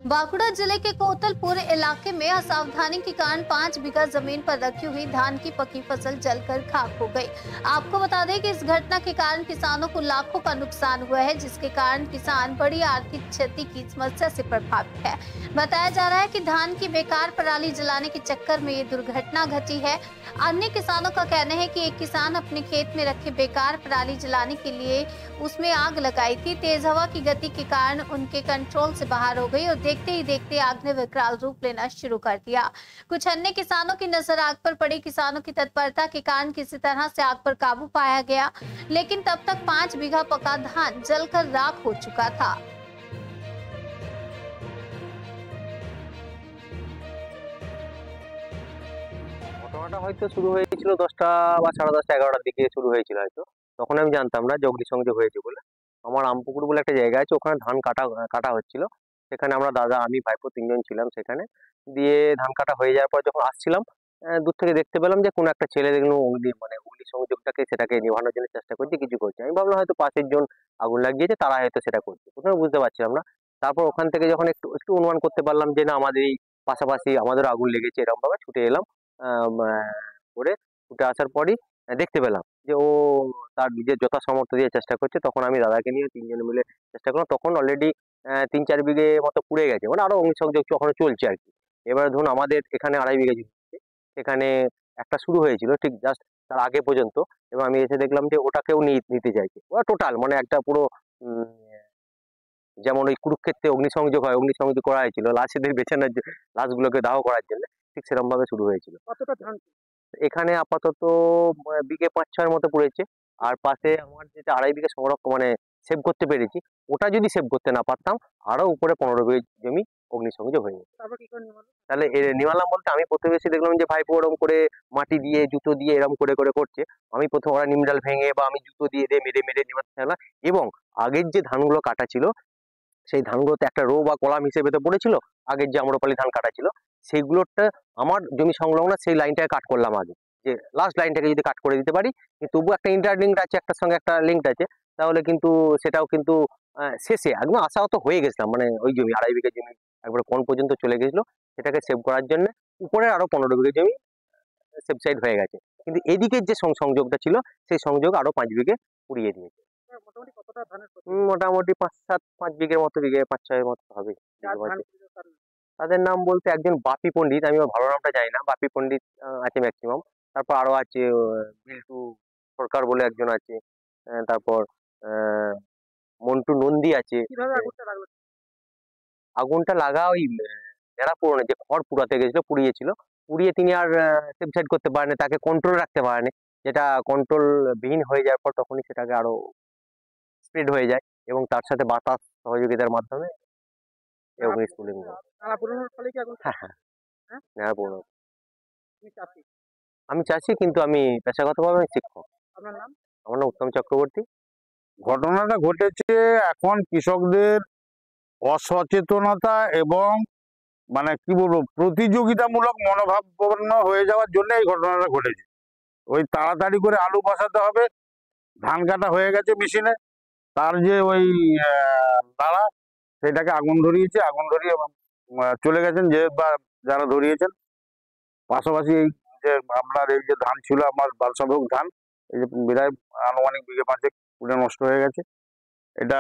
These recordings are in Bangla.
बांकुड़ा जिले के कोतलपुर इलाके में असावधानी के कारण 5 बीघा जमीन पर रखी हुई धान की पकी फसल जलकर खाक हो गई। आपको बता दें कि इस घटना के कारण किसानों को लाखों का नुकसान हुआ है, जिसके कारण किसान बड़ी आर्थिक क्षति की समस्या से प्रभावित है। बताया जा रहा है कि धान की बेकार पराली जलाने के चक्कर में ये दुर्घटना घटी है। अन्य किसानों का कहना है कि एक किसान अपने खेत में रखे बेकार पराली जलाने के लिए उसमें आग लगाई थी। तेज हवा की गति के कारण उनके कंट्रोल से बाहर हो गई और देखते ही देखते आग ने विकराल रूप लेना शुरू कर दिया। कुछ अन्य किसानों की नजर आग पर पड़ी। किसानों की तत्परता के कारण किसी तरह से आग पर काबू पाया गया, लेकिन तब तक 5 बीघा पका धान जलकर राख हो चुका था। ঘটনাটা হয়তো শুরু হয়েছিল 10টা বা 10:30 11টার দিকে শুরু হয়েছিল হয়তো। তখন আমি জানতাম না যে অগ্নিসংযোগ হয়েছে বলে। আমার আমপুকুর বলে একটা জায়গা আছে, ওখানে ধান কাটা হচ্ছিল। সেখানে আমরা দাদা, আমি, ভাইপো 3 জন ছিলাম সেখানে। দিয়ে ধান কাটা হয়ে যাওয়ার পর যখন আসছিলাম, দূর থেকে দেখতে পেলাম যে কোনো একটা ছেলে দেখলাম অগ্নিসংযোগটাকে সেটাকে নেভানোর জন্য চেষ্টা করছে, কিছু করছে। আমি ভাবলাম হয়তো পাশের জন আগুন লাগিয়েছে, তারা হয়তো সেটা করছে। প্রথমে বুঝতে পারছিলাম না। তারপর ওখান থেকে যখন একটু একটু অনুমান করতে পারলাম যে না, আমাদের এই পাশাপাশি আমাদেরও আগুন লেগেছে, এরকম ভাবে ছুটে এলাম। করে উঠে আসার পরই দেখতে পেলাম যে ও তার নিজের যথাসামর্থ্য দিয়ে চেষ্টা করছে। তখন আমি দাদাকে নিয়ে 3 জন মিলে চেষ্টা করলাম। তখন অলরেডি 3-4 বিঘে মতো পুড়ে গেছে, মানে আরো অগ্নিসংযোগ এখনো চলছে আর কি। এবার ধরুন আমাদের এখানে 2.5 বিঘা জমি আছে, সেখানে একটা শুরু হয়েছিল ঠিক জাস্ট তার আগে পর্যন্ত। এবং আমি এসে দেখলাম যে ওটাকেও নিতে চাইছে ওরা টোটাল, মানে একটা পুরো যেমন ওই কুরুক্ষেত্রে অগ্নিসংযোগ হয়, অগ্নিসংযোগ করা হয়েছিল লাশেদের বেছানোর লাশগুলোকে দাহ করার জন্য, ঠিক সেরকম ভাবে শুরু হয়েছিল। কতটা ধান? এখানে আপাতত বিঘে 5-6 মতো পড়েছে। আর পাশে আমার যেটা 2.5 বিঘা সংরক্ষণ মানে সেভ করতে পেরেছি, ওটা যদি সেভ করতে না পারতাম আরো উপরে 15 বিঘা জমি অগ্নিসংযোগ হয়ে যেত। তাহলে নিমালাম বলতে আমি প্রতিবেশী দেখলাম যে ভাইপো ওরকম করে মাটি দিয়ে জুতো দিয়ে এরকম করে করছে। আমি প্রথম ওরা নিমডাল ভেঙে বা আমি জুতো দিয়ে মেরে মেরে নিমাতে চাইলাম। এবং আগের যে ধানগুলো কাটা ছিল সেই ধানগুলোতে একটা রো বা কলাম হিসেবে তো পড়েছিল, আগের যে আম্রপালি ধান কাটা ছিল সেইগুলোটা আমার জমি সংলগ্ন সেই লাইনটাকে কাট করলাম আগে, যে লাস্ট লাইনটাকে যদি কাট করে দিতে পারি, তবু একটা ইন্টারলিঙ্ক আছে, একটার সঙ্গে একটা লিঙ্ক আছে, তাহলে কিন্তু সেটাও কিন্তু শেষে একদম আশাহত হয়ে গেছিলাম। মানে ওই জমি 2.5 বিঘা জমি একবারে কোন পর্যন্ত চলে গেছিল, সেটাকে সেভ করার জন্য উপরে আরো 15 বিঘা জমি সেভ সাইড হয়ে গেছে। কিন্তু এদিকের যে সংযোগটা ছিল সেই সংযোগ আরো 5 বিঘে পুড়িয়ে দিয়েছে। মোটামুটি 5 বিঘের মতো, বিঘে 5-6 মতো হবে। তাদের নাম বলতে একজন বাপি পণ্ডিত, আমি ভালো নামটা জানি না, বাপি পণ্ডিত আছে ম্যাক্সিমাম। তারপর আরো আছে বিল্টু সরকার বলে একজন আছে, তারপর মন্টু নন্দী আছে। আগুনটা লাগা ওই যারা পুরনো যে খড় পুড়াতে গেছিল, পুড়িয়ে তিনি আর সেফ সাইড করতে পারেনি, তাকে কন্ট্রোল রাখতে পারেনি। যেটা কন্ট্রোল বিহীন হয়ে যাওয়ার পর তখনই সেটাকে আরো স্প্রেড হয়ে যায় এবং তার সাথে বাতাস সহযোগিতার মাধ্যমে আমি চাষি, কিন্তু আমি পেশাগতভাবে শিক্ষক। আমার নাম উত্তম চক্রবর্তী। ঘটনাটা ঘটেছে এখন কৃষকদের অসচেতনতা এবং মানে কি বলবো প্রতিযোগিতামূলক মনোভাবাপন্ন হয়ে যাওয়ার জন্য এই ঘটনাটা ঘটেছে। ওই তাড়াতাড়ি করে আলু বসাতে হবে, ধান কাটা হয়ে গেছে মেশিনে, তার যে ওই তারা সেটাকে আগুন ধরিয়ে এবং চলে গেছেন যে বা যারা ধরিয়েছেন। পাশাপাশি এই যে আপনার এই যে ধান ছিল আমার বালসাভোগ ধান, এই যে বিরাট আনুমানিক বিঘে 5 পুড়ে নষ্ট হয়ে গেছে। এটা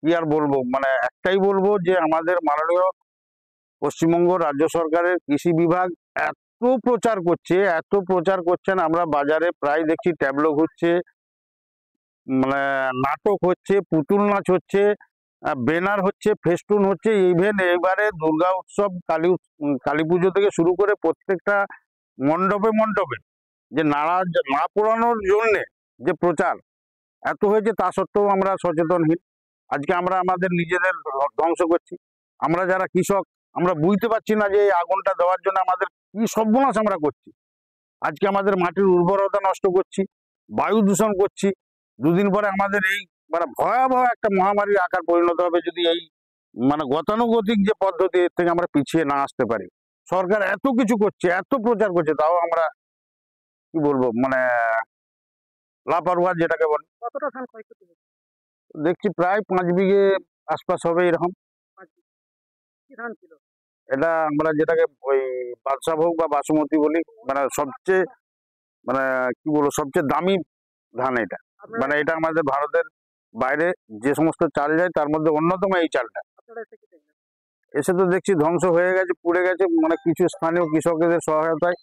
কি আর বলবো, মানে একটাই বলবো যে আমাদের মাননীয় পশ্চিমবঙ্গ রাজ্য সরকারের কৃষি বিভাগ এত প্রচার করছেন, আমরা বাজারে প্রায় দেখছি ট্যাবলো ঘুরছে, মানে নাটক হচ্ছে, পুতুল নাচ হচ্ছে, ব্যানার হচ্ছে, ফেস্টুন হচ্ছে। ইভেন এবারে দুর্গা উৎসব, কালী পুজো থেকে শুরু করে প্রত্যেকটা মণ্ডপে যে না পোড়ানোর জন্যে যে প্রচার এত হয়েছে, তা সত্ত্বেও আমরা সচেতনহীন। আজকে আমরা আমাদের নিজেদের ধ্বংস করছি। আমরা যারা কৃষক, আমরা বুঝতে পারছি না যে এই আগুনটা দেওয়ার জন্য আমাদের কি সর্বনাশ আমরা করছি। আজকে আমাদের মাটির উর্বরতা নষ্ট করছি, বায়ু দূষণ করছি। দুদিন পরে আমাদের এই মানে ভয়াবহ একটা মহামারীর আকার পরিণত হবে যদি এই মানে গতানুগতিক যে পদ্ধতি এর থেকে আমরা পিছিয়ে না আসতে পারি। সরকার এত কিছু করছে, এত প্রচার করছে, তাও আমরা কি বলবো মানে লাপারওয়া যেটাকে বলে। কতটা ধান ক্ষয়ক্ষতি হয়েছে? দেখছি প্রায় 5 বিঘে আশপাশ হবে এরকম। কি ধান ছিল? এটা আমরা যেটাকে ওই বাদশাভোগ বা বাসমতি বলি, মানে সবচেয়ে মানে কি বলবো সবচেয়ে দামি ধান এটা। আপনারা মানে এটা আমাদের ভারতের বাইরে যে সমস্ত চাল যায় তার মধ্যে অন্যতম এই চালটা। আপনারা এসে কি দেখলেন? এসে তো দেখছি ধ্বংস হয়ে গেছে, পুড়ে গেছে। মানে কিছু স্থানীয় কৃষকদের সহায়তায়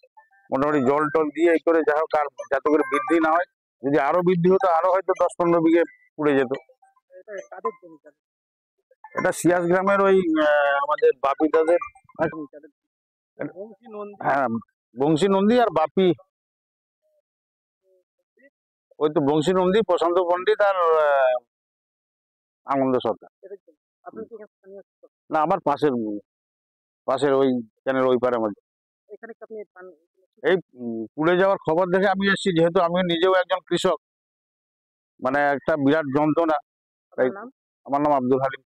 মোটামুটি জল টল দিয়ে এই করে যা হোক, আর যাতে করে বৃদ্ধি না হয়। যদি আরো বৃদ্ধি হতো আরো হয়তো 10-15 বিঘে পুড়ে যেত। এটা কাদের জমি? কাদের? এটা সিয়াস গ্রামের ওই আমাদের বাপি দাদের, জমি কাদের? বংশী নন্দী। হ্যাঁ বংশী নন্দী আর বাপি, ওই তো বংশী নন্দী, প্রশান্ত পণ্ডিত আর আনন্দ সরকার। এদের জমি। আপনি কি এখানে স্থানীয় কৃষক? না, আমার পাশের ওই চ্যানেল ওই পারে আমাদের। এখানে কি আপনি ধান এই পুড়ে যাওয়ার খবর দেখে আমি এসেছি, যেহেতু আমি নিজেও একজন কৃষক। মানে একটা বিরাট যন্ত্রণা। আপনার নাম? আমার নাম আব্দুল হালিম।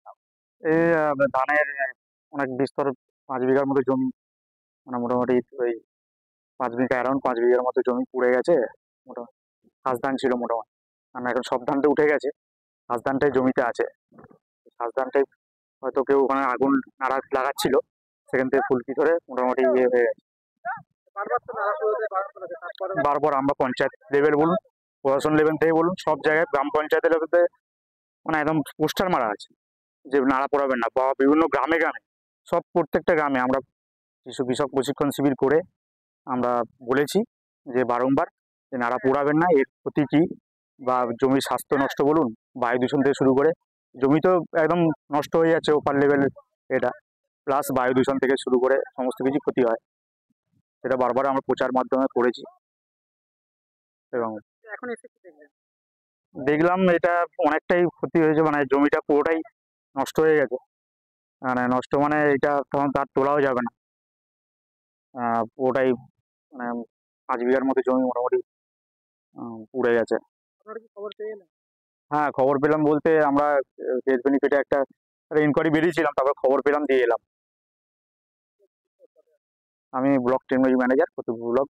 এই ধানের অনেক বিস্তর 5 বিঘার মতো জমি, মানে মোটামুটি ওই 5 বিঘা, অ্যারাউন্ড 5 বিঘার মতো জমি পুড়ে গেছে। মোটামুটি হাঁস ধান ছিল মোটামুটি, কারণ এখন সব ধান তো উঠে গেছে, হাঁস ধানটাই জমিতে আছে। হাঁস ধানটাই হয়তো কেউ ওখানে আগুন নাড়া লাগাচ্ছিল, সেখান থেকে ফুলকি ধরে মোটামুটি ইয়ে হয়ে গেছে। বারবার তো নাড়া করে দেয়, বারবার করে দেয়, তারপরে বারবার আমরা পঞ্চায়েত লেভেল বলুন, প্রশাসন লেভেল থেকে বলুন, সব জায়গায় গ্রাম পঞ্চায়েতের লেভেলে মানে একদম পোস্টার মারা আছে যে নাড়া পোড়াবেন না, বা বিভিন্ন গ্রামে গ্রামে সব প্রত্যেকটা গ্রামে আমরা কিছু কৃষক প্রশিক্ষণ শিবির করে আমরা বলেছি যে বারংবার যে নাড়া পোড়াবেন না, এর ক্ষতি কী, বা জমির স্বাস্থ্য নষ্ট বলুন, বায়ু দূষণ থেকে শুরু করে জমি তো একদম নষ্ট হয়ে যাচ্ছে ওপার লেভেল, এটা প্লাস বায়ু দূষণ থেকে শুরু করে সমস্ত কিছু ক্ষতি হয়। সেটা বারবার আমরা প্রচার মাধ্যমে করেছি এবং এখন এসে কি দেখলেন? দেখলাম এটা অনেকটাই ক্ষতি হয়েছে, মানে জমিটা পুরোটাই নষ্ট হয়ে গেছে। মানে নষ্ট মানে এটা তখন তার তোলাও যাবে না, পুরোটাই মানে 5 বিঘার মতো জমি মোটামুটি পুড়ে গেছে। আপনারা কি খবর পেয়ে এলেন? হ্যাঁ, খবর পেলাম বলতে আমরা ডেথ বেনিফিটে একটা ইনকোয়ারি বেরিয়েছিলাম, তারপর খবর পেলাম দিয়ে এলাম। আমি ব্লক টেকনোলজি ম্যানেজার, ফতুপুর ব্লক।